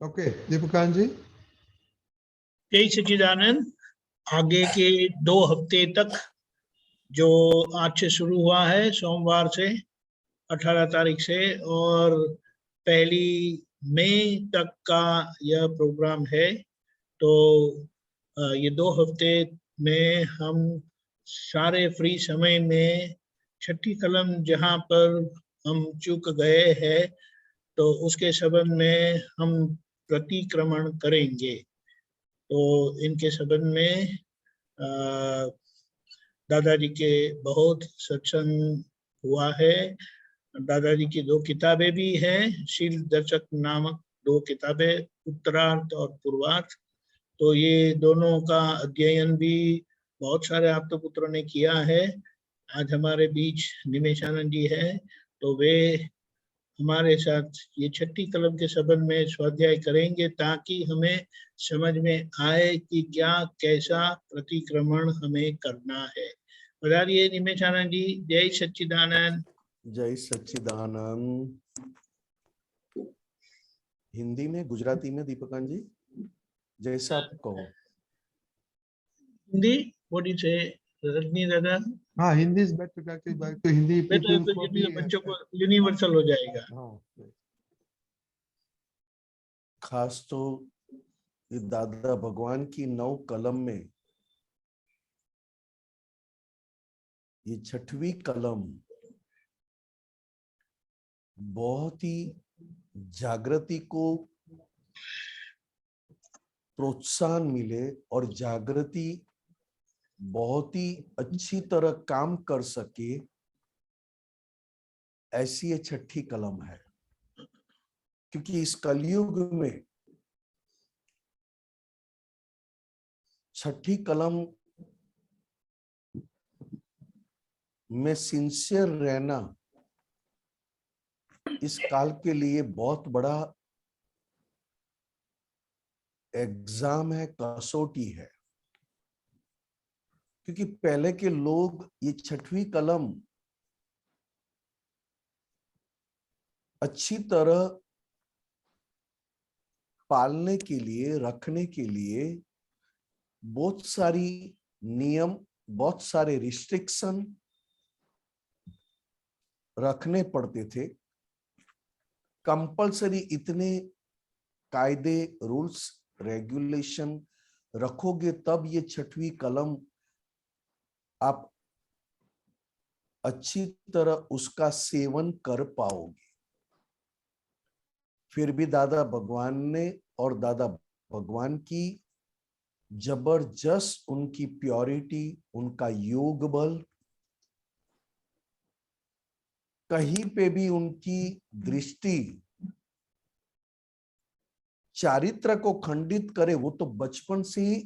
Okay दीपकांत जी। जय सच्चिदानंद। आगे के 2 हफ्ते तक जो आज से शुरू हुआ है, सोमवार से 18 तारीख से, और 1 मई तक का यह प्रोग्राम है। तो ये 2 हफ्ते में हम सारे फ्री समय में छठी कलम जहाँ पर हम चूक गए हैं तो उसके संबंध में हम प्रतिक्रमण करेंगे। तो इनके संबंध में दादाजी के बहुत सत्संग हुआ है। दादाजी की 2 किताबें भी हैं, शील दर्शक नामक 2 किताबें, उत्तरार्थ और पूर्वार्थ। तो ये दोनों का अध्ययन भी बहुत सारे आप पुत्रों ने किया है। आज हमारे बीच निमेशानंद जी है, तो वे हमारे साथ ये छठी कलम के संबंध में स्वाध्याय करेंगे ताकि हमें समझ में आए कि क्या कैसा प्रतिक्रमण हमें करना है। बताइए निमेशानंद जी। जय सच्चिदानंद। जय सच्चिदानंद। हिंदी में, गुजराती में दीपकांत जी, जैसा आप कहो। हिंदी बोली से रजनी दादा। हाँ, हिंदी इज बेटर तो हिंदी बेटर पीपल को भी बच्चों को यूनिवर्सल हो जाएगा। हाँ। खास तो दादा भगवान की 9 कलम में ये 6वीं कलम बहुत ही जागृति को प्रोत्साहन मिले और जागृति बहुत ही अच्छी तरह काम कर सके, ऐसी ये 6ठी कलम है। क्योंकि इस कलयुग में 6ठी कलम में सिंसियर रहना इस काल के लिए बहुत बड़ा एग्जाम है, कसौटी है। क्योंकि पहले के लोग ये 6वीं कलम अच्छी तरह पालने के लिए, रखने के लिए बहुत सारी नियम, बहुत सारे रिस्ट्रिक्शन रखने पड़ते थे। कंपल्सरी इतने कायदे, रूल्स, रेगुलेशन रखोगे तब ये 6वीं कलम आप अच्छी तरह उसका सेवन कर पाओगे। फिर भी दादा भगवान ने और दादा भगवान की जबरदस्त उनकी प्योरिटी, उनका योग बल, कहीं पे भी उनकी दृष्टि चारित्र को खंडित करे, वो तो बचपन से ही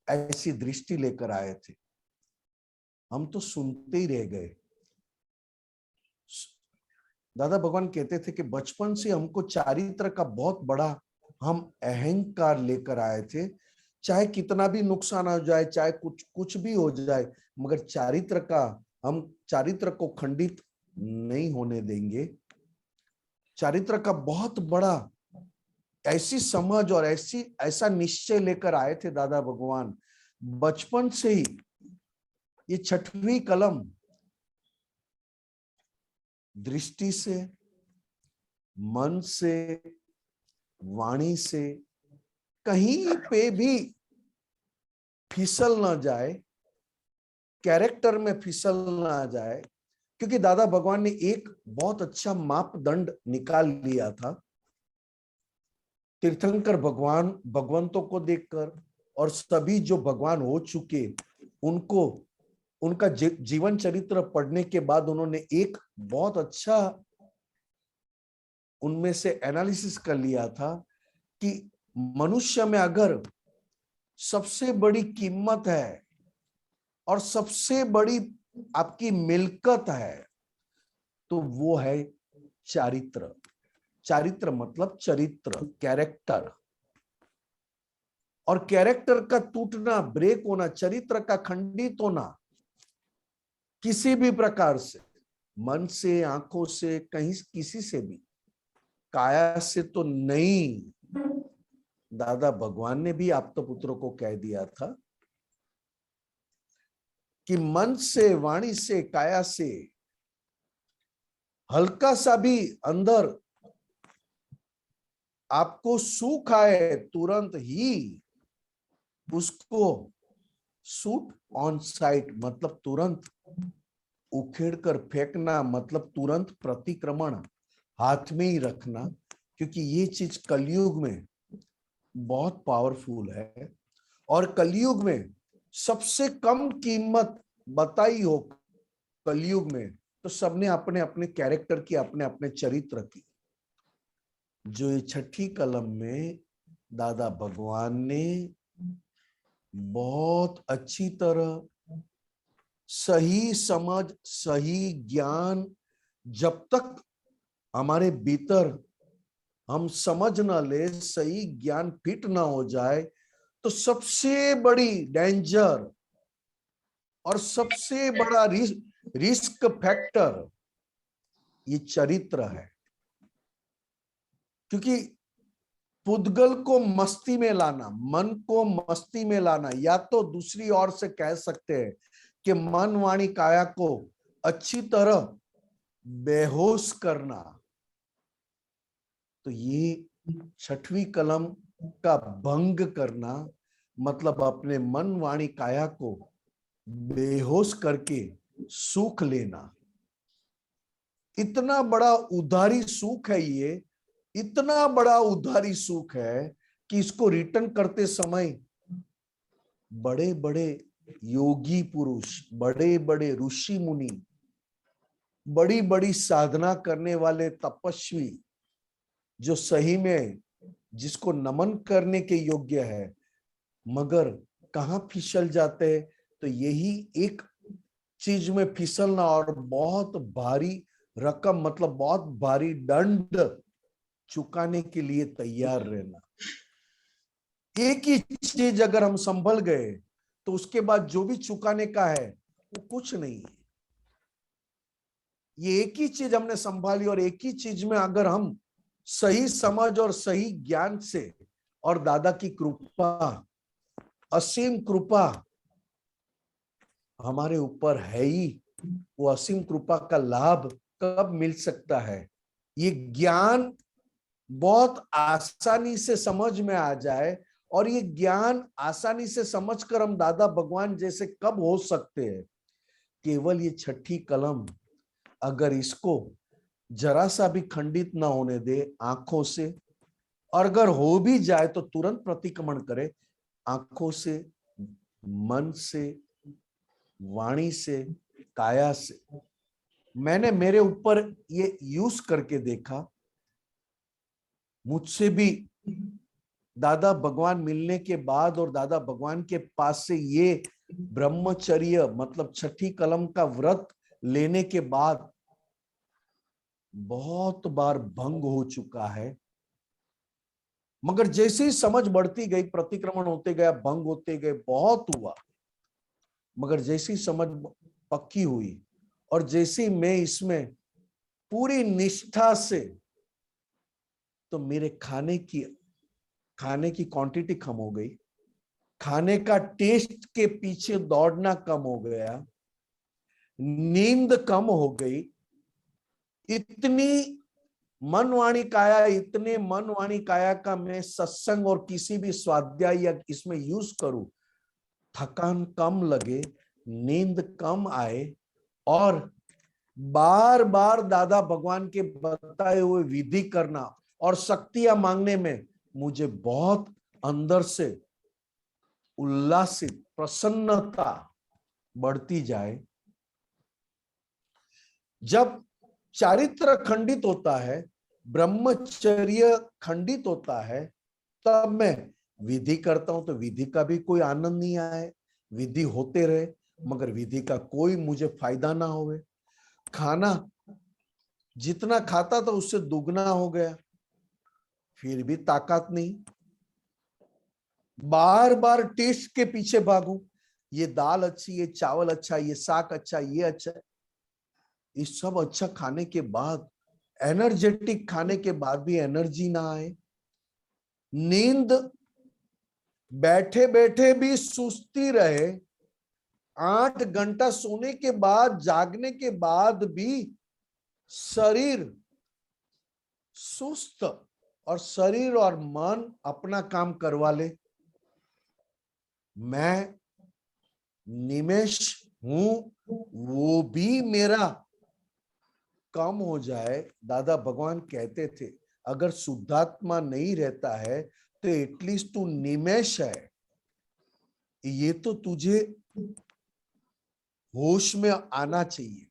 ऐसी दृष्टि लेकर आए थे। हम तो सुनते ही रह गए। दादा भगवान कहते थे कि बचपन से हमको चारित्र का बहुत बड़ा हम अहंकार लेकर आए थे। चाहे कितना भी नुकसान हो जाए, चाहे कुछ भी हो जाए, मगर चारित्र का, हम चारित्र को खंडित नहीं होने देंगे। चारित्र का बहुत बड़ा ऐसी समझ और ऐसा निश्चय लेकर आए थे दादा भगवान। बचपन से ही ये 6वीं कलम दृष्टि से, मन से, वाणी से कहीं पे भी फिसल ना जाए, कैरेक्टर में फिसल ना जाए। क्योंकि दादा भगवान ने एक बहुत अच्छा मापदंड निकाल लिया था। तीर्थंकर भगवान, भगवंतों को देखकर और सभी जो भगवान हो चुके, उनको उनका जीवन चरित्र पढ़ने के बाद उन्होंने एक बहुत अच्छा उनमें से एनालिसिस कर लिया था कि मनुष्य में अगर सबसे बड़ी कीमत है और सबसे बड़ी आपकी मिल्कत है तो वो है चारित्र। चारित्र मतलब चरित्र, कैरेक्टर। और कैरेक्टर का टूटना, ब्रेक होना, चरित्र का खंडित होना किसी भी प्रकार से, मन से, आंखों से, कहीं किसी से भी, काया से तो नहीं, दादा भगवान ने भी आप तो पुत्रों को कह दिया था कि मन से, वाणी से, काया से हल्का सा भी अंदर आपको सुख आए, तुरंत ही उसको शूट ऑन साइट, मतलब तुरंत उखेड़ कर फेंकना, मतलब तुरंत प्रतिक्रमण हाथ में ही रखना, क्योंकि ये चीज कलयुग में बहुत पावरफुल है। और कलयुग में सबसे कम कीमत बताई हो कलयुग में, तो सबने अपने अपने कैरेक्टर की, अपने अपने चरित्र की। जो ये छठी कलम में दादा भगवान ने बहुत अच्छी तरह सही समझ, सही ज्ञान, जब तक हमारे भीतर हम समझ ना ले, सही ज्ञान फिट ना हो जाए, तो सबसे बड़ी डेंजर और सबसे बड़ा रिस्क फैक्टर ये चरित्र है। क्योंकि पुद्गल को मस्ती में लाना, मन को मस्ती में लाना, या तो दूसरी ओर से कह सकते हैं कि मन, वाणी, काया को अच्छी तरह बेहोश करना, तो ये छठवीं कलम का भंग करना, मतलब अपने मन, वाणी, काया को बेहोश करके सुख लेना। इतना बड़ा उधारी सुख है ये, इतना बड़ा उधारी सुख है कि इसको रिटर्न करते समय बड़े बड़े योगी पुरुष, बड़े बड़े ऋषि मुनि, बड़ी बड़ी साधना करने वाले तपस्वी, जो सही में जिसको नमन करने के योग्य है, मगर कहां फिसल जाते हैं, तो यही एक चीज में फिसलना और बहुत भारी रकम, मतलब बहुत भारी दंड चुकाने के लिए तैयार रहना। एक ही चीज अगर हम संभल गए तो उसके बाद जो भी चुकाने का है वो कुछ नहीं है। ये एक ही चीज हमने संभाली, और एक ही चीज में अगर हम सही समझ और सही ज्ञान से, और दादा की कृपा, असीम कृपा हमारे ऊपर है ही, वो असीम कृपा का लाभ कब मिल सकता है? ये ज्ञान बहुत आसानी से समझ में आ जाए, और ये ज्ञान आसानी से समझकर हम दादा भगवान जैसे कब हो सकते हैं? केवल ये छठी कलम अगर इसको जरा सा भी खंडित ना होने दे आंखों से, और अगर हो भी जाए तो तुरंत प्रतिक्रमण करे, आंखों से, मन से, वाणी से, काया से। मैंने मेरे ऊपर ये यूज करके देखा, मुझसे भी दादा भगवान मिलने के बाद और दादा भगवान के पास से ये ब्रह्मचर्य, मतलब छठी कलम का व्रत लेने के बाद बहुत बार भंग हो चुका है। मगर जैसे ही समझ बढ़ती गई, प्रतिक्रमण होते गया, भंग होते गए, बहुत हुआ। मगर जैसी समझ पक्की हुई और जैसे मैं इसमें पूरी निष्ठा से, तो मेरे खाने की क्वांटिटी कम हो गई, खाने का टेस्ट के पीछे दौड़ना कम हो गया, नींद कम हो गई। इतनी मन वाणी काया, इतने मन वाणी काया का मैं सत्संग और किसी भी स्वाध्याय या इसमें यूज करूं, थकान कम लगे, नींद कम आए, और बार बार दादा भगवान के बताए हुए विधि करना और शक्तियां मांगने में मुझे बहुत अंदर से उल्लासित, प्रसन्नता बढ़ती जाए। जब चारित्र खंडित होता है, ब्रह्मचर्य खंडित होता है, तब मैं विधि करता हूं तो विधि का भी कोई आनंद नहीं आए। विधि होते रहे मगर विधि का कोई मुझे फायदा ना होवे। खाना जितना खाता था उससे दुगना हो गया, फिर भी ताकत नहीं। बार बार टेस्ट के पीछे भागूं, ये दाल अच्छी, ये चावल अच्छा, ये साग अच्छा, ये अच्छा। ये सब अच्छा खाने के बाद एनर्जेटिक खाने के बाद भी एनर्जी ना आए, नींद बैठे बैठे भी सुस्ती रहे, 8 घंटा सोने के बाद जागने के बाद भी शरीर सुस्त और शरीर और मन अपना काम करवा ले। मैं निमेष हूं, वो भी मेरा कम हो जाए। दादा भगवान कहते थे अगर शुद्धात्मा नहीं रहता है तो एटलीस्ट तू निमेष है, ये तो तुझे होश में आना चाहिए।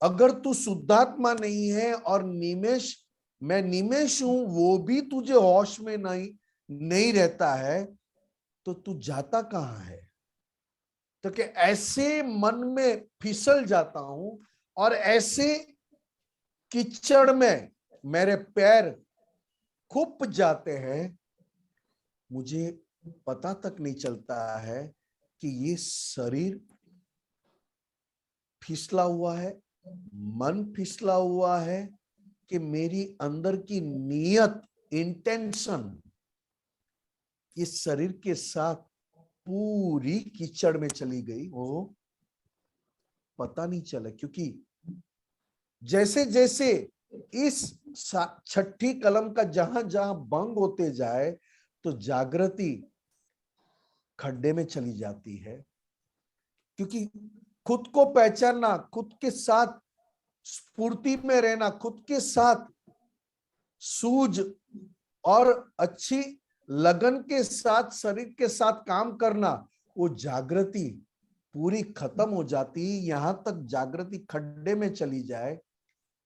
अगर तू शुद्धात्मा नहीं है और निमेष, मैं निमेष हूं, वो भी तुझे होश में नहीं रहता है, तो तू जाता कहां है? तो कि ऐसे मन में फिसल जाता हूं और ऐसे कीचड़ में मेरे पैर खुप जाते हैं, मुझे पता तक नहीं चलता है कि ये शरीर फिसला हुआ है, मन फिसला हुआ है, कि मेरी अंदर की नियत, इंटेंशन इस शरीर के साथ पूरी कीचड़ में चली गई, वो पता नहीं चला। क्योंकि जैसे जैसे इस छठी कलम का जहां जहां भंग होते जाए तो जागृति खड्डे में चली जाती है। क्योंकि खुद को पहचानना, खुद के साथ स्फूर्ति में रहना, खुद के साथ सूझ और अच्छी लगन के साथ शरीर के साथ काम करना, वो जागृति पूरी खत्म हो जाती। यहां तक जागृति खड्डे में चली जाए,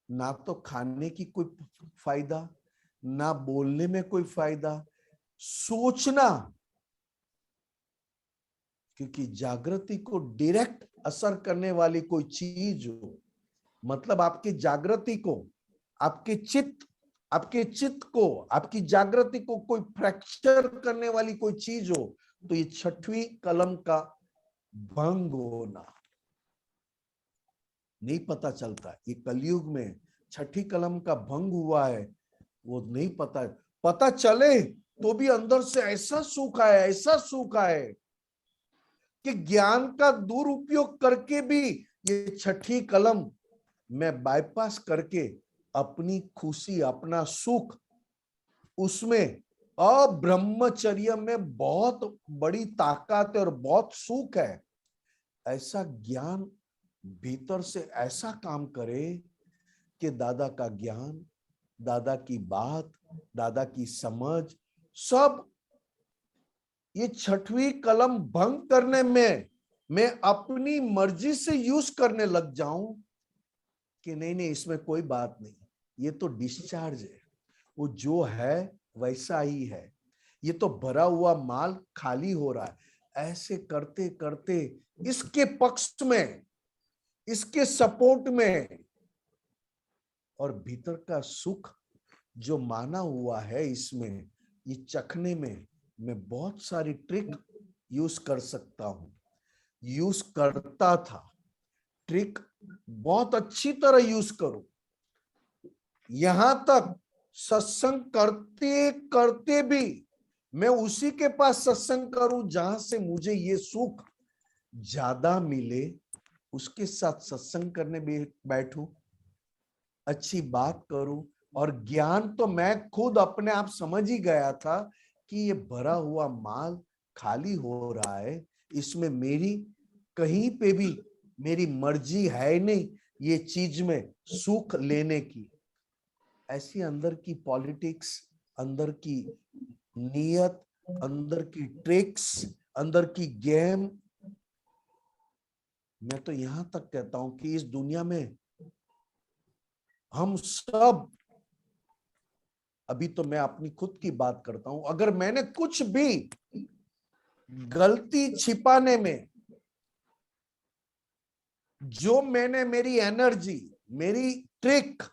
ना तो खाने की कोई फायदा, ना बोलने में कोई फायदा, सोचना, क्योंकि जागृति को डायरेक्ट असर करने वाली कोई चीज हो, मतलब आपकी जागृति को, आपके चित्त को, आपकी जागृति को कोई फ्रैक्चर करने वाली कोई चीज हो, तो ये छठवीं कलम का भंग होना नहीं पता चलता। ये कलयुग में छठी कलम का भंग हुआ है, वो नहीं पता चले तो भी अंदर से ऐसा सुख आए, ऐसा सुख आए कि ज्ञान का दुरुपयोग करके भी ये छठी कलम में बाईपास करके अपनी खुशी, अपना सुख उसमें, ब्रह्मचर्य में बहुत बड़ी ताकत है और बहुत सुख है, ऐसा ज्ञान भीतर से ऐसा काम करे कि दादा का ज्ञान, दादा की बात, दादा की समझ सब ये छठवीं कलम भंग करने में मैं अपनी मर्जी से यूज करने लग जाऊं कि नहीं इसमें कोई बात नहीं, ये तो डिस्चार्ज है, वो जो है वैसा ही है, ये तो भरा हुआ माल खाली हो रहा है। ऐसे करते करते इसके पक्ष में, इसके सपोर्ट में, और भीतर का सुख जो माना हुआ है इसमें, ये चखने में मैं बहुत सारी ट्रिक यूज कर सकता हूं, यूज करता था। ट्रिक बहुत अच्छी तरह यूज करो। यहां तक सत्संग करते करते भी मैं उसी के पास सत्संग करूं जहां से मुझे ये सुख ज्यादा मिले, उसके साथ सत्संग करने बैठूं, अच्छी बात करूं। और ज्ञान तो मैं खुद अपने आप समझ ही गया था कि ये भरा हुआ माल खाली हो रहा है, इसमें मेरी कहीं पे भी मेरी मर्जी है नहीं ये चीज में सुख लेने की। ऐसी अंदर की पॉलिटिक्स, अंदर की नियत, अंदर की ट्रिक्स, अंदर की गेम, मैं तो यहां तक कहता हूं कि इस दुनिया में हम सब, अभी तो मैं अपनी खुद की बात करता हूं, अगर मैंने कुछ भी गलती छिपाने में, जो मैंने मेरी एनर्जी, मेरी ट्रिक,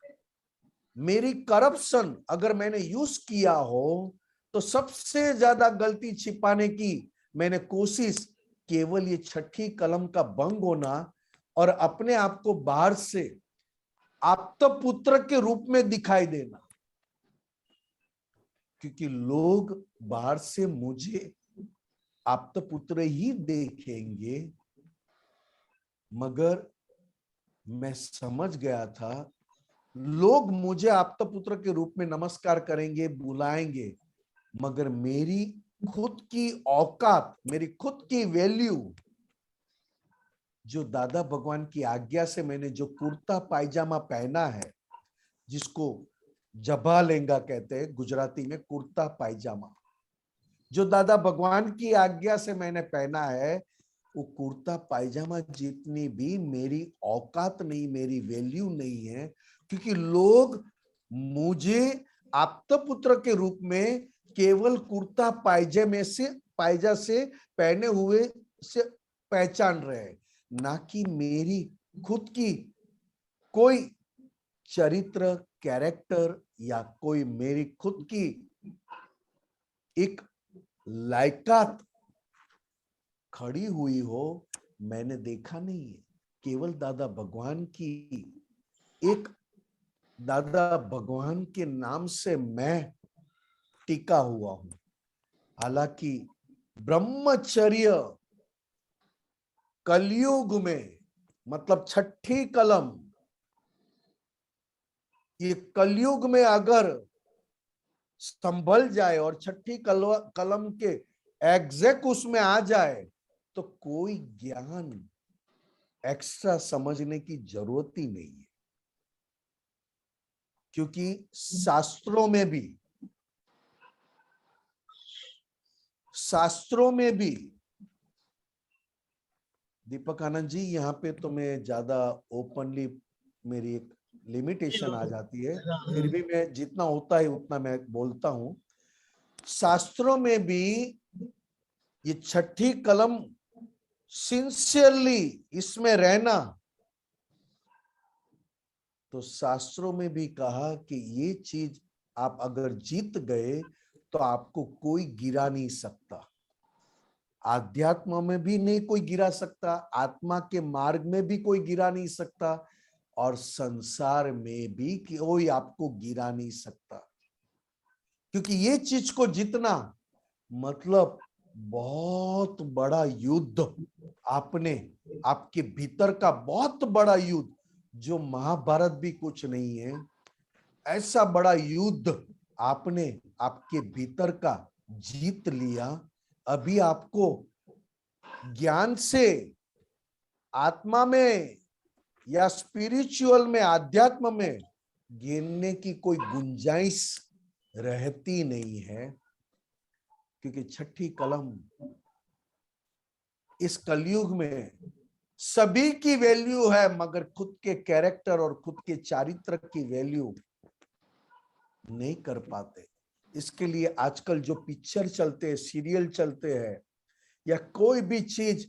मेरी करप्शन अगर मैंने यूज किया हो, तो सबसे ज्यादा गलती छिपाने की मैंने कोशिश केवल ये छठी कलम का भंग होना और अपने आप को बाहर से आप्त पुत्र के रूप में दिखाई देना, क्योंकि लोग बाहर से मुझे आप्त पुत्र ही देखेंगे, मगर मैं समझ गया था लोग मुझे आप्त पुत्र के रूप में नमस्कार करेंगे, बुलाएंगे, मगर मेरी खुद की औकात, मेरी खुद की वैल्यू, जो दादा भगवान की आज्ञा से मैंने जो कुर्ता पायजामा पहना है, जिसको जबा लेंगा कहते हैं गुजराती में, कुर्ता पायजामा, जो दादा भगवान की आज्ञा से मैंने पहना है, वो कुर्ता पायजामा जितनी भी मेरी औकात नहीं, मेरी वैल्यू नहीं है, क्योंकि लोग मुझे आप्त पुत्र के रूप में केवल कुर्ता पायजा से पहने हुए से पहचान रहे हैं, ना कि मेरी खुद की कोई चरित्र, कैरेक्टर या कोई मेरी खुद की एक लायकात खड़ी हुई हो, मैंने देखा नहीं है। केवल दादा भगवान की एक, दादा भगवान के नाम से मैं टिका हुआ हूं। हालांकि ब्रह्मचर्य कलयुग में, मतलब छठी कलम, ये कलयुग में अगर संभल जाए और छठी कलम के एग्जैक्ट उसमें आ जाए, तो कोई ज्ञान एक्स्ट्रा समझने की जरूरत ही नहीं है, क्योंकि शास्त्रों में भी दीपक आनंद जी, यहाँ पे तो मैं ज्यादा ओपनली, मेरी एक लिमिटेशन आ जाती है, फिर भी मैं जितना होता है उतना मैं बोलता हूं। शास्त्रों में भी ये छठी कलम सिंसियरली इसमें रहना, तो शास्त्रों में भी कहा कि ये चीज आप अगर जीत गए तो आपको कोई गिरा नहीं सकता। आध्यात्म में भी नहीं कोई गिरा सकता, आत्मा के मार्ग में भी कोई गिरा नहीं सकता, और संसार में भी कोई आपको गिरा नहीं सकता, क्योंकि ये चीज को जीतना मतलब बहुत बड़ा युद्ध, आपने आपके भीतर का बहुत बड़ा युद्ध, जो महाभारत भी कुछ नहीं है, ऐसा बड़ा युद्ध आपने आपके भीतर का जीत लिया। अभी आपको ज्ञान से आत्मा में या स्पिरिचुअल में, आध्यात्म में गिरने की कोई गुंजाइश रहती नहीं है, क्योंकि छठी कलम इस कलयुग में सभी की वैल्यू है, मगर खुद के कैरेक्टर और खुद के चारित्र की वैल्यू नहीं कर पाते। इसके लिए आजकल जो पिक्चर चलते हैं, सीरियल चलते हैं, या कोई भी चीज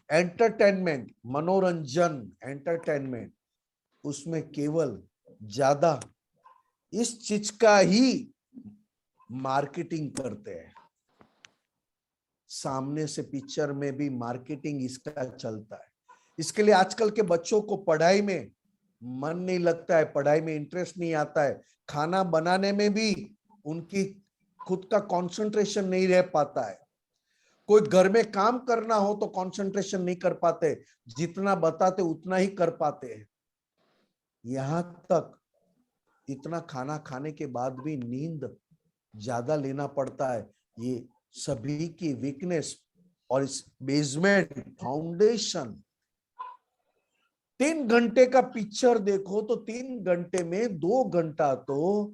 एंटरटेनमेंट, मनोरंजन, एंटरटेनमेंट, उसमें केवल ज्यादा इस चीज का ही मार्केटिंग करते हैं। सामने से पिक्चर में भी मार्केटिंग इसका चलता है। इसके लिए आजकल के बच्चों को पढ़ाई में मन नहीं लगता है, पढ़ाई में इंटरेस्ट नहीं आता है, खाना बनाने में भी उनकी खुद का कंसंट्रेशन नहीं रह पाता है, कोई घर में काम करना हो तो कंसंट्रेशन नहीं कर पाते, जितना बताते उतना ही कर पाते हैं। यहां तक इतना खाना खाने के बाद भी नींद ज्यादा लेना पड़ता है। ये सभी की वीकनेस, और इस बेसमेंट फाउंडेशन, 3 घंटे का पिक्चर देखो तो 3 घंटे में 2 घंटा तो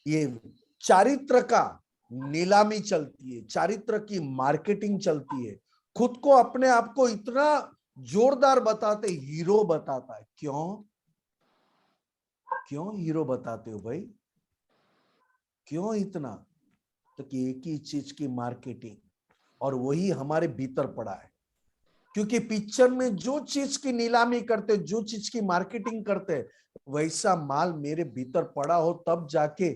ये चारित्र का नीलामी चलती है, चारित्र की मार्केटिंग चलती है। खुद को, अपने आप को इतना जोरदार बताते, हीरो बताता है। क्यों हीरो बताते हो भाई, क्यों इतना? तो कि एक ही चीज की मार्केटिंग, और वही हमारे भीतर पड़ा है, क्योंकि पिक्चर में जो चीज की नीलामी करते, जो चीज की मार्केटिंग करते, वैसा माल मेरे भीतर पड़ा हो तब जाके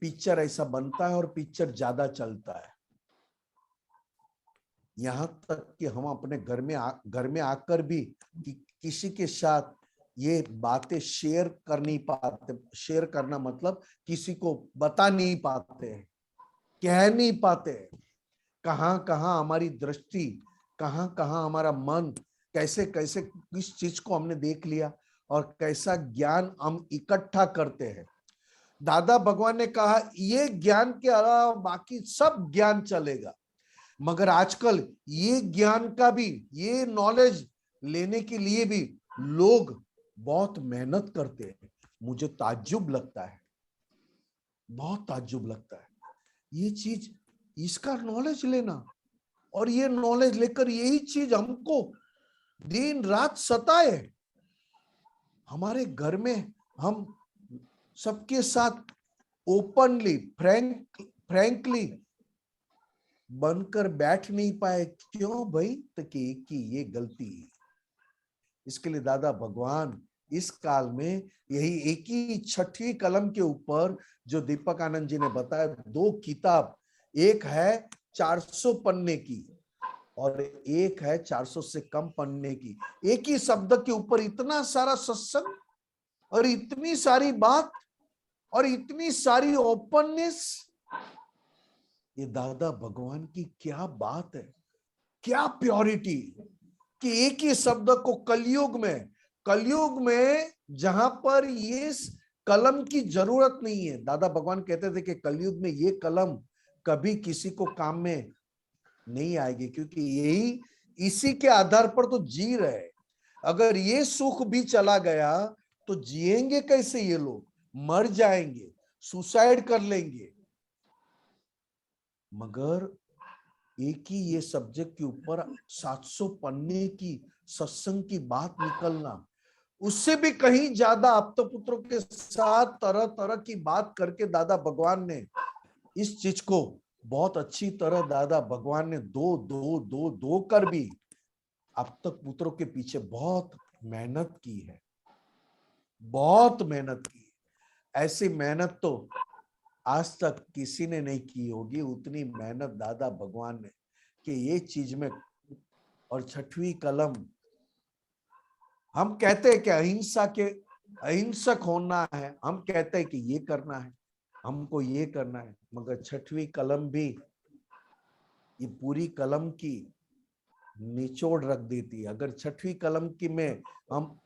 पिक्चर ऐसा बनता है और पिक्चर ज्यादा चलता है। यहां तक कि हम अपने घर में आकर भी किसी के साथ ये बातें शेयर कर नहीं पाते। शेयर करना मतलब किसी को बता नहीं पाते हैं, कह नहीं पाते हैं। कहाँ कहाँ हमारी दृष्टि, कहाँ कहाँ हमारा मन, कैसे कैसे किस चीज को हमने देख लिया और कैसा ज्ञान हम इकट्ठा करते हैं। दादा भगवान ने कहा ये ज्ञान के अलावा बाकी सब ज्ञान चलेगा, मगर आजकल ये ज्ञान का भी, ये नॉलेज लेने के लिए भी लोग बहुत मेहनत करते हैं। मुझे ताज्जुब लगता है, बहुत ताज्जुब लगता है ये चीज, इसका नॉलेज लेना, और ये नॉलेज लेकर यही चीज हमको दिन रात सताए। हमारे घर में हम सबके साथ ओपनली, फ्रैंकली बनकर बैठ नहीं पाए। क्यों भाई? तो कि ये गलती है। इसके लिए दादा भगवान इस काल में यही एक ही छठी कलम के ऊपर जो दीपक आनंद जी ने बताया, 2 किताब, एक है 400 पन्ने की और एक है 400 से कम पन्ने की, एक ही शब्द के ऊपर इतना सारा सत्संग और इतनी सारी बात और इतनी सारी ओपननेस। ये दादा भगवान की क्या बात है, क्या प्योरिटी, कि एक ही शब्द को कलयुग में जहां पर ये कलम की जरूरत नहीं है। दादा भगवान कहते थे कि कलयुग में ये कलम कभी किसी को काम में नहीं आएगी, क्योंकि यही इसी के आधार पर तो जी रहे। अगर ये सुख भी चला गया तो जिएंगे कैसे ये लोग? मर जाएंगे, सुसाइड कर लेंगे। मगर एक ही ये सब्जेक्ट के ऊपर 700 पन्ने की सत्संग की बात निकलना, उससे भी कहीं ज्यादा आप्तपुत्रों के साथ तरह तरह की बात करके दादा भगवान ने इस चीज को बहुत अच्छी तरह, दादा भगवान ने दो कर भी अब तक पुत्रों के पीछे बहुत मेहनत की है, बहुत मेहनत की। ऐसी मेहनत तो आज तक किसी ने नहीं की होगी, उतनी मेहनत दादा भगवान ने, कि ये चीज में। और छठवीं कलम, हम कहते हैं कि अहिंसक होना है, हम कहते हैं कि ये करना है, हमको ये करना है, मगर छठवीं कलम भी ये पूरी कलम की निचोड़ रख देती है। अगर छठवीं कलम की में हम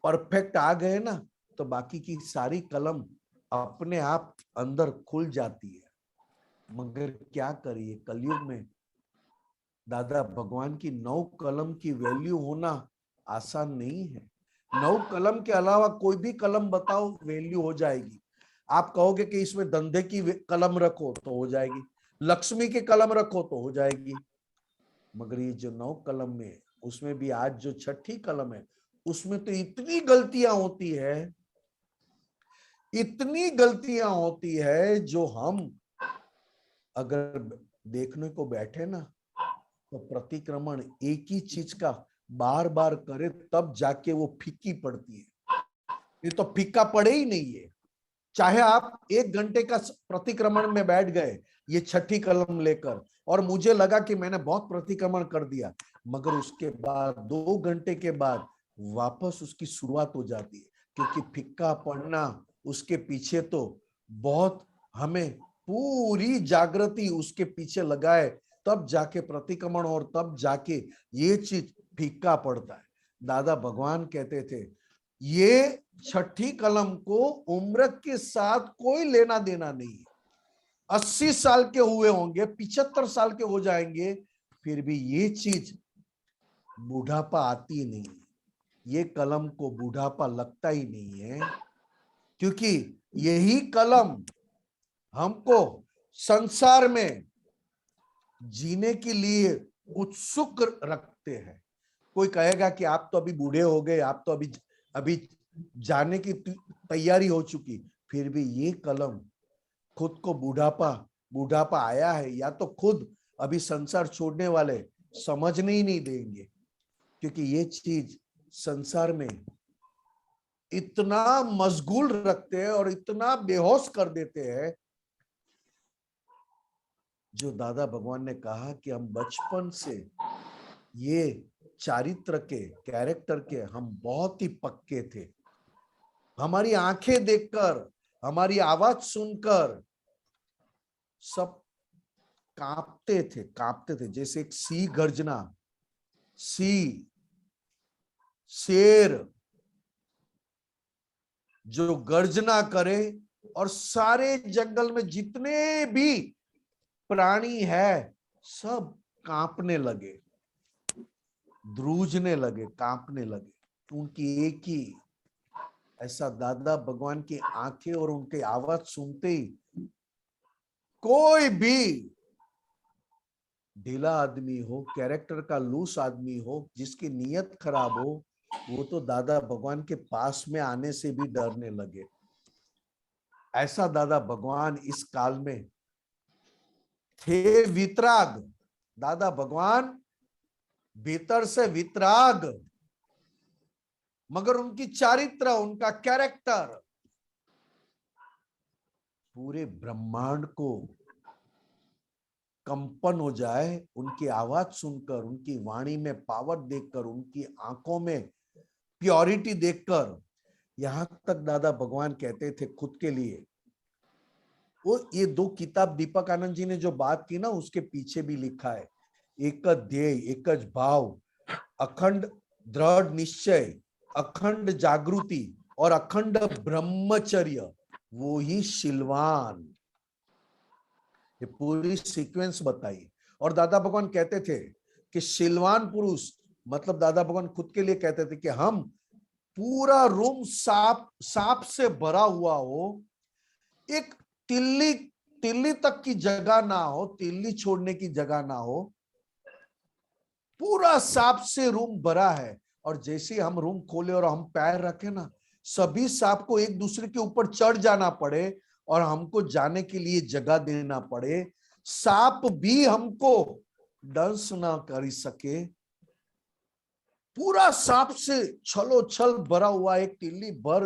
परफेक्ट आ गए ना, तो बाकी की सारी कलम अपने आप अंदर खुल जाती है। मगर क्या करिए, कलयुग में दादा भगवान की 9 कलम की वैल्यू होना आसान नहीं है। 9 कलम के अलावा कोई भी कलम बताओ, वैल्यू हो जाएगी। आप कहोगे कि इसमें धंधे की कलम रखो तो हो जाएगी, लक्ष्मी की कलम रखो तो हो जाएगी। मगर ये जो 9 कलम में, उसमें भी आज जो छठी कलम है, उसमें तो इतनी गलतियां होती है, इतनी गलतियां होती है, जो हम अगर देखने को बैठे ना, तो प्रतिक्रमण एक ही चीज का बार बार करे तब जाके वो फीकी पड़ती है। ये तो फीका पड़े ही नहीं है। चाहे आप 1 घंटे का प्रतिक्रमण में बैठ गए ये छठी कलम लेकर, और मुझे लगा कि मैंने बहुत प्रतिक्रमण कर दिया, मगर उसके बाद 2 घंटे के बाद वापस उसकी शुरुआत हो जाती है, क्योंकि फिक्का पड़ना उसके पीछे तो बहुत, हमें पूरी जागृति उसके पीछे लगाए तब जाके प्रतिक्रमण, और तब जाके ये चीज फीका पड़ता है। दादा भगवान कहते थे ये छठी कलम को उम्र के साथ कोई लेना देना नहीं है। 80 साल के हुए होंगे, 75 साल के हो जाएंगे, फिर भी ये चीज बुढ़ापा आती नहीं है, ये कलम को बुढ़ापा लगता ही नहीं है, क्योंकि यही कलम हमको संसार में जीने के लिए उत्सुक रखते हैं। कोई कहेगा कि आप तो अभी बूढ़े हो गए, आप तो अभी जाने की तैयारी हो चुकी, फिर भी ये कलम खुद को बुढ़ापा आया है, या तो खुद अभी संसार छोड़ने वाले समझने ही नहीं देंगे, क्योंकि ये चीज संसार में इतना मशगूल रखते हैं और इतना बेहोश कर देते हैं। जो दादा भगवान ने कहा कि हम बचपन से ये चारित्र के, कैरेक्टर के हम बहुत ही पक्के थे। हमारी आंखें देखकर, हमारी आवाज सुनकर सब कांपते थे जैसे एक सी गर्जना, सी शेर जो गर्जना करे और सारे जंगल में जितने भी प्राणी है सब कांपने लगे, ध्रुजने लगे, कांपने लगे। उनकी एक ही, ऐसा दादा भगवान की आंखें और उनके आवाज सुनते ही कोई भी ढीला आदमी हो, कैरेक्टर का लूस आदमी हो, जिसकी नीयत खराब हो, वो तो दादा भगवान के पास में आने से भी डरने लगे। ऐसा दादा भगवान इस काल में थे वितराग। दादा भगवान भीतर से वितराग, मगर उनकी चारित्र, उनका कैरेक्टर पूरे ब्रह्मांड को कंपन हो जाए उनकी आवाज सुनकर, उनकी वाणी में पावर देखकर, उनकी आंखों में प्योरिटी देखकर। यहां तक दादा भगवान कहते थे खुद के लिए, वो ये दो किताब दीपक आनंद जी ने जो बात की ना, उसके पीछे भी लिखा है, एक ध्येय, एक भाव, अखंड दृढ़ निश्चय, अखंड जागृति और अखंड ब्रह्मचर्य, वो ही शीलवान। ये पूरी सीक्वेंस बताई। और दादा भगवान कहते थे कि शीलवान पुरुष, मतलब दादा भगवान खुद के लिए कहते थे कि हम पूरा रूम सांप से भरा हुआ हो, एक तिल्ली तक की जगह ना हो, तिल्ली छोड़ने की जगह ना हो, पूरा सांप से रूम भरा है। और जैसे हम रूम खोले और हम पैर रखे ना, सभी सांप को एक दूसरे के ऊपर चढ़ जाना पड़े और हमको जाने के लिए जगह देना पड़े, सांप भी हमको दंश ना कर सके। पूरा सांप से छलो छल भरा हुआ एक तिल्ली भर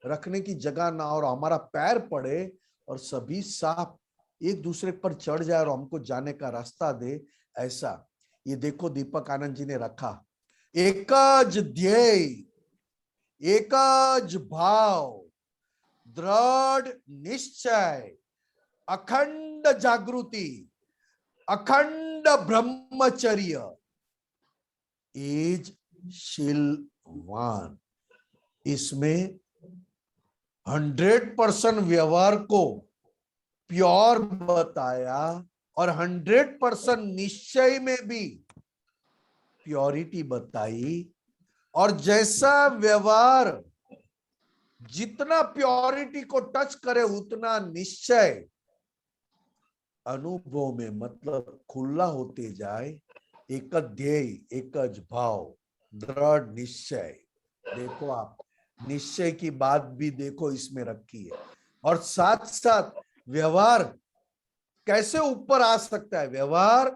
रखने की जगह ना और हमारा पैर पड़े और सभी सांप एक दूसरे पर चढ़ जाए और हमको जाने का रास्ता दे, ऐसा। ये देखो दीपक आनंद जी ने रखा, एकज ध्येय, एकज भाव, दृढ़ निश्चय, अखंड जागृति, अखंड ब्रह्मचर्य, एज शीलवान। इसमें 100% व्यवहार को प्योर बताया और 100% निश्चय में भी प्योरिटी बताई। और जैसा व्यवहार जितना प्योरिटी को टच करे उतना निश्चय अनुभव में, मतलब खुला होते जाए। एक ध्येय, एकज भाव, दृढ़ निश्चय। देखो आप, निश्चय की बात भी देखो इसमें रखी है। और साथ साथ व्यवहार कैसे ऊपर आ सकता है, व्यवहार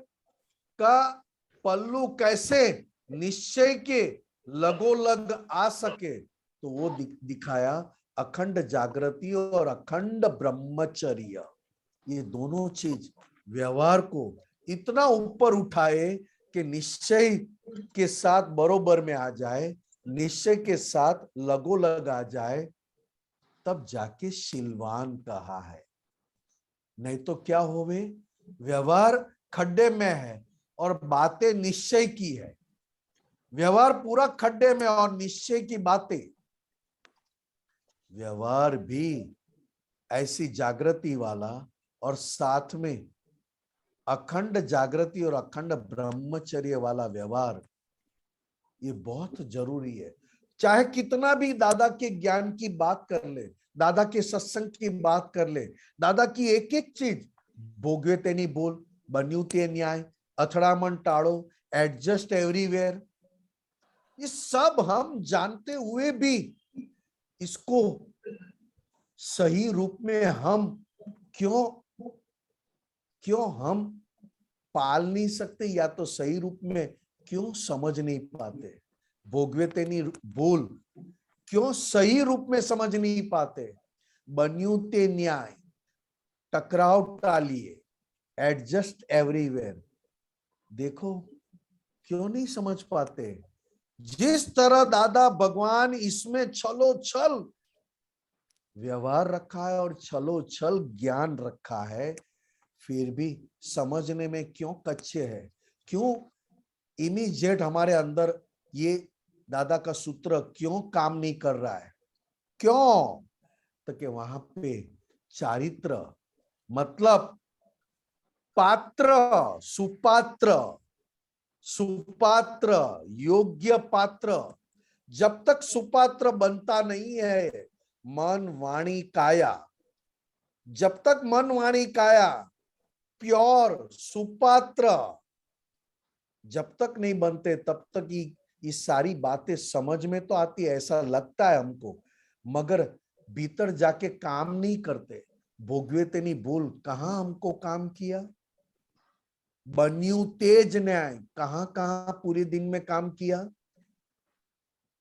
का पल्लू कैसे निश्चय के लगोलग आ सके, तो वो दिखाया अखंड जागृति और अखंड ब्रह्मचर्य। ये दोनों चीज व्यवहार को इतना ऊपर उठाए कि निश्चय के साथ बरोबर में आ जाए, निश्चय के साथ लगोलग आ जाए, तब जाके शीलवान कहा है। नहीं तो क्या होवे, व्यवहार खड्डे में है और बातें निश्चय की है। व्यवहार पूरा खड्डे में और निश्चय की बातें। व्यवहार भी ऐसी जागृति वाला और साथ में अखंड जागृति और अखंड ब्रह्मचर्य वाला व्यवहार, ये बहुत जरूरी है। चाहे कितना भी दादा के ज्ञान की बात कर ले, दादा के सत्संग की बात कर ले, दादा की एक एक चीज, भोगवे तेनी बोल, बन्यू ते न्याय, અથડામણ टाड़ो, एडजस्ट एवरीवेयर, ये सब हम जानते हुए भी इसको सही रूप में हम क्यों हम पाल नहीं सकते, या तो सही रूप में क्यों समझ नहीं पाते। भोगवे तेनी बोल क्यों सही रूप में समझ नहीं पाते। बन्यू ते न्याय, टकराव टालिए, एडजस्ट एवरीवेयर। देखो क्यों नहीं समझ पाते? जिस तरह दादा भगवान इसमें छलो छल व्यवहार रखा है और छलो छल ज्ञान रखा है, फिर भी समझने में क्यों कच्चे हैं? क्यों इमीडिएट हमारे अंदर ये दादा का सूत्र क्यों काम नहीं कर रहा है? क्यों? तो कि वहां पे चारित्र मतलब पात्र, सुपात्र, सुपात्र, योग्य पात्र, जब तक सुपात्र बनता नहीं है मन वाणी काया, जब तक मन वाणी काया प्योर सुपात्र जब तक नहीं बनते तब तक ये सारी बातें समझ में तो आती है, ऐसा लगता है हमको, मगर भीतर जाके काम नहीं करते। भोगवे तेनी बोल कहां हमको काम किया? बन्यू तेज न्याय कहां कहां पूरे दिन में काम किया?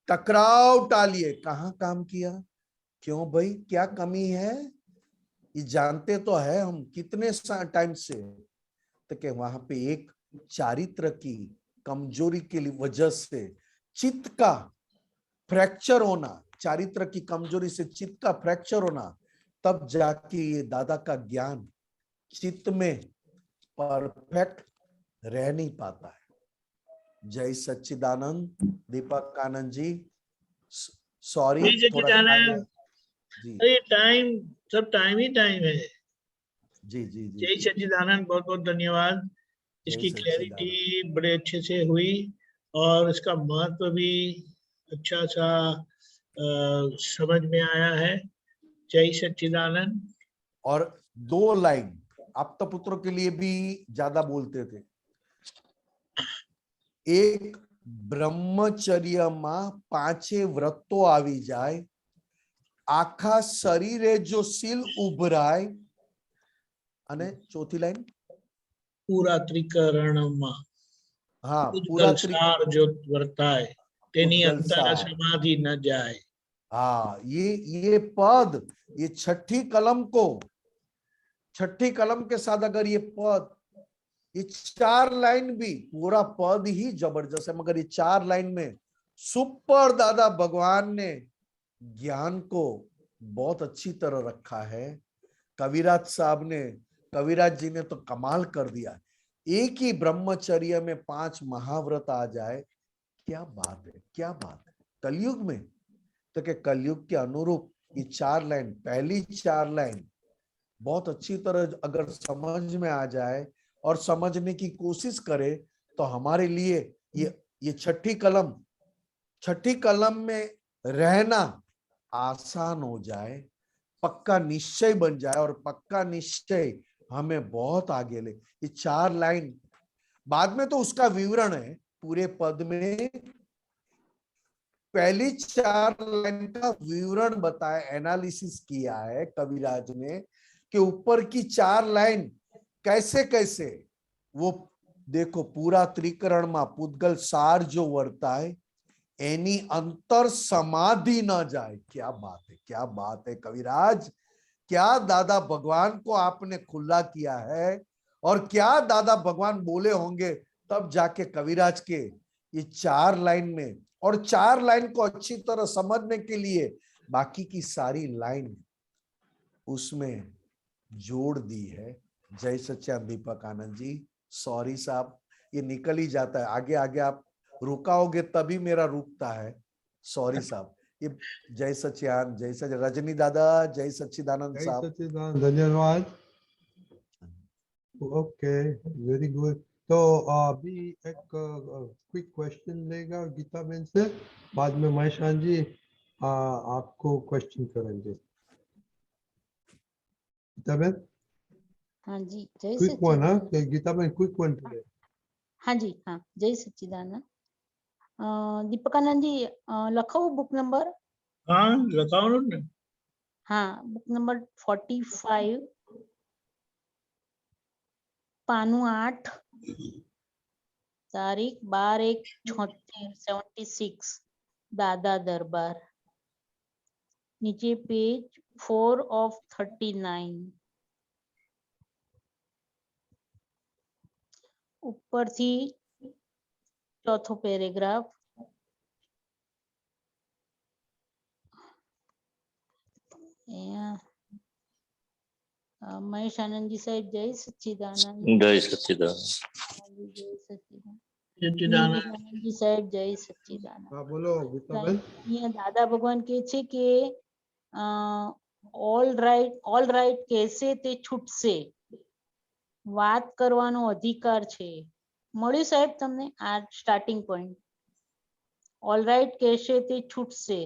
टकराव टालिए कहां काम किया? क्यों भाई, क्या कमी है? ये जानते तो है हम कितने टाइम से, तो कि वहां पे एक चारित्र की कमजोरी की वजह से चित्त का फ्रैक्चर होना, चारित्र की कमजोरी से चित्त का फ्रैक्चर होना, तब जाके ये दादा का ज्ञान चित्त में परफेक्ट रह नहीं पाता है। जय सच्चिदानंद। दीपक आनंद जी सॉरी, जय थोड़ा सच्चिदानंद। जी अरे टाइम, सब टाइम ही टाइम है। जी जी जी जय सच्चिदानंद, बहुत बहुत धन्यवाद। जय इसकी सच्चिदानंद। क्लैरिटी बड़े अच्छे से हुई और इसका महत्व भी अच्छा सा समझ में आया है। जय सच्चिदानंद। और 2 लाइन आप पुत्रों के लिए भी ज्यादा बोलते थे। एक ब्रह्मचर्य में 5 व्रतो आवी जाए, आखा शरीरे जो सील उभराय, अने चौथी लाइन पूरा त्रिकरणમાં हाँ पूरा ઉદ્ગલ સાર જો વર્તાય તેની उद्गल અંતર सार। समाधि न जाए। हाँ ये पद, ये छठी कलम को, छठी कलम के साथ अगर ये पद, ये 4 लाइन भी पूरा पद ही जबरदस्त है, मगर ये 4 लाइन में सुपर दादा भगवान ने ज्ञान को बहुत अच्छी तरह रखा है। कविराज साहब ने, कविराज जी ने तो कमाल कर दिया। एक ही ब्रह्मचर्य में 5 महाव्रत आ जाए, क्या बात है, क्या बात है कलयुग में। तो कि कलयुग के अनुरूप ये 4 लाइन, पहली 4 लाइन बहुत अच्छी तरह अगर समझ में आ जाए और समझने की कोशिश करे तो हमारे लिए ये छठी कलम में रहना आसान हो जाए, पक्का निश्चय बन जाए, और पक्का निश्चय हमें बहुत आगे ले। ये 4 लाइन बाद में तो उसका विवरण है पूरे पद में, पहली 4 लाइन का विवरण बताया, एनालिसिस किया है कविराज ने कि ऊपर की 4 लाइन कैसे कैसे वो देखो पूरा त्रिकरण में पुद्गल सार जो वर्ताय एनी अंतर समाधि न जाए। क्या बात है, क्या बात है कविराज, क्या दादा भगवान को आपने खुला किया है, और क्या दादा भगवान बोले होंगे तब जाके कविराज के ये 4 लाइन में, और 4 लाइन को अच्छी तरह समझने के लिए बाकी की सारी लाइन उसमें जोड़ दी है। जय सच्चिदानंद दीपक आनंद जी, सॉरी साहब ये निकल ही जाता है, आगे आगे आप रुकाओगे तभी मेरा रुकता है, सॉरी साहब। ये जय सच्चिदानंद, जय सच्चिदानंद रजनी दादा, जय सच्चिदानंद जय साहब। सच्चिदानंद, धन्यवाद। Okay, very good. तो अभी एक क्विक क्वेश्चन लेगा गीता बहन से, बाद में महेशान जी आपको क्वेश्चन करेंगे। गीता बहन हाँ जी, जय क्विक वन। हाँ सच्चिदानंद। गीता बहन क्विक वन टुडे। हाँ जी, हाँ जय सच्चिदानंद। दीपकानंद जी लखो बुक नंबर। हाँ लगाओ ना। हाँ बुक नंबर 45 पानु 8 तारीख 12/1/76 76 दादा दरबार, नीचे पेज 4 of 39, ऊपर थी ચોથો પેરેગ્રાફ. મહેશ આનંદજી સાહેબ જય સચ્ચિદાનંદ. જય સચ્ચિદાનંદ. જય સચ્ચિદાનંદ. સચ્ચિદાનંદ. આનંદજી સાહેબ જય સચ્ચિદાનંદ. હા બોલો ગીતાબેન. અહીંયા દાદા ભગવાન કે છે કે ઓલ રાઈટ કહેશે તે છૂટશે, વાત કરવાનો અધિકાર છે. મળ્યું સાહેબ તમને આ સ્ટાર્ટિંગ પોઈન્ટ? ઓલ રાઈટ કહેશે તે છૂટશે,